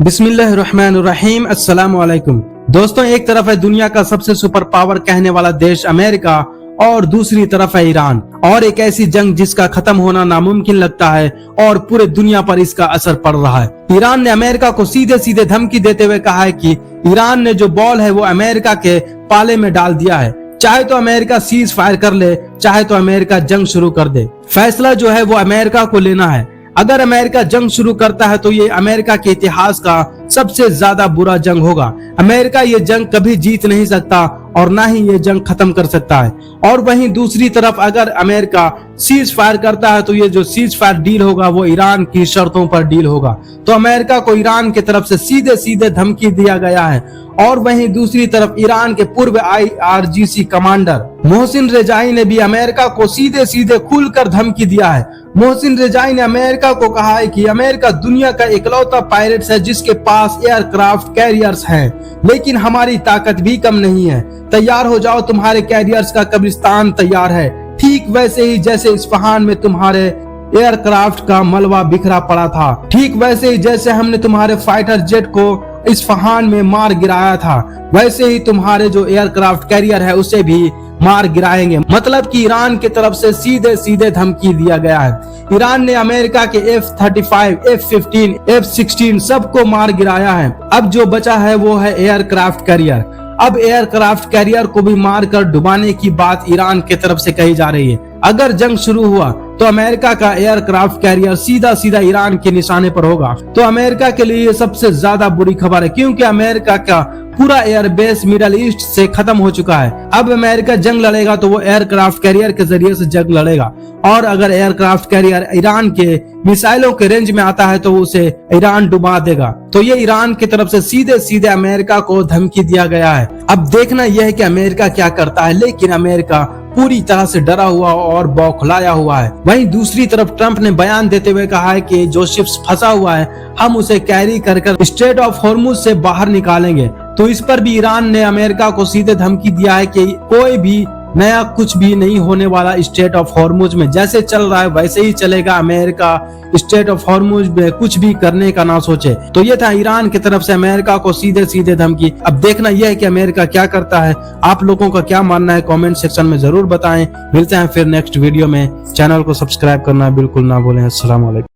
बिस्मिल्लाहिर्रहमानिर्रहीम। अस्सलाम वालेकुम। दोस्तों, एक तरफ है दुनिया का सबसे सुपर पावर कहने वाला देश अमेरिका और दूसरी तरफ है ईरान, और एक ऐसी जंग जिसका खत्म होना नामुमकिन लगता है और पूरे दुनिया पर इसका असर पड़ रहा है। ईरान ने अमेरिका को सीधे सीधे धमकी देते हुए कहा है कि ईरान ने जो बॉल है वो अमेरिका के पाले में डाल दिया है। चाहे तो अमेरिका सीज फायर कर ले, चाहे तो अमेरिका जंग शुरू कर दे। फैसला जो है वो अमेरिका को लेना है। अगर अमेरिका जंग शुरू करता है तो ये अमेरिका के इतिहास का सबसे ज्यादा बुरा जंग होगा। अमेरिका ये जंग कभी जीत नहीं सकता और ना ही ये जंग खत्म कर सकता है। और वहीं दूसरी तरफ अगर अमेरिका सीज फायर करता है तो ये जो सीज फायर डील होगा वो ईरान की शर्तों पर डील होगा। तो अमेरिका को ईरान की तरफ से सीधे सीधे धमकी दिया गया है। और वहीं दूसरी तरफ ईरान के पूर्व IRGC कमांडर मोहसिन रेजाई ने भी अमेरिका को सीधे सीधे खुलकर धमकी दिया है। मोहसिन रेजाई ने अमेरिका को कहा है कि अमेरिका दुनिया का इकलौता पायरेट्स है जिसके पास एयरक्राफ्ट कैरियर्स हैं, लेकिन हमारी ताकत भी कम नहीं है। तैयार हो जाओ, तुम्हारे कैरियर्स का कब्रिस्तान तैयार है। ठीक वैसे ही जैसे इस्फहान में तुम्हारे एयरक्राफ्ट का मलबा बिखरा पड़ा था, ठीक वैसे ही जैसे हमने तुम्हारे फाइटर जेट को इस्फहान में मार गिराया था, वैसे ही तुम्हारे जो एयरक्राफ्ट कैरियर है उसे भी मार गिराएंगे। मतलब कि ईरान की तरफ से सीधे सीधे धमकी दिया गया है। ईरान ने अमेरिका के F-35, F-15, F-16 सबको मार गिराया है। अब जो बचा है वो है एयरक्राफ्ट कैरियर। अब एयरक्राफ्ट कैरियर को भी मारकर डुबाने की बात ईरान की तरफ से कही जा रही है। अगर जंग शुरू हुआ तो अमेरिका का एयरक्राफ्ट कैरियर सीधा सीधा ईरान के निशाने पर होगा। तो अमेरिका के लिए ये सबसे ज्यादा बुरी खबर है, क्योंकि अमेरिका का पूरा एयरबेस मिडल ईस्ट से खत्म हो चुका है। अब अमेरिका जंग लड़ेगा तो वो एयरक्राफ्ट कैरियर के जरिए से जंग लड़ेगा, और अगर एयरक्राफ्ट कैरियर ईरान के मिसाइलों के रेंज में आता है तो उसे ईरान डुबा देगा। तो ये ईरान की तरफ से सीधे सीधे अमेरिका को धमकी दिया गया है। अब देखना यह है कि अमेरिका क्या करता है, लेकिन अमेरिका पूरी तरह से डरा हुआ और बौखलाया हुआ है। वहीं दूसरी तरफ ट्रंप ने बयान देते हुए कहा है कि जो शिप्स फंसा हुआ है हम उसे कैरी कर स्ट्रेट ऑफ हॉर्मुज से बाहर निकालेंगे। तो इस पर भी ईरान ने अमेरिका को सीधे धमकी दिया है कि कोई भी नया कुछ भी नहीं होने वाला स्ट्रेट ऑफ हॉर्मुज में। जैसे चल रहा है वैसे ही चलेगा। अमेरिका स्ट्रेट ऑफ हॉर्मुज में कुछ भी करने का ना सोचे। तो ये था ईरान की तरफ से अमेरिका को सीधे सीधे धमकी। अब देखना यह है कि अमेरिका क्या करता है। आप लोगों का क्या मानना है कमेंट सेक्शन में जरूर बताएं। मिलते हैं फिर नेक्स्ट वीडियो में। चैनल को सब्सक्राइब करना बिल्कुल ना भूलें। अस्सलाम वालेकुम।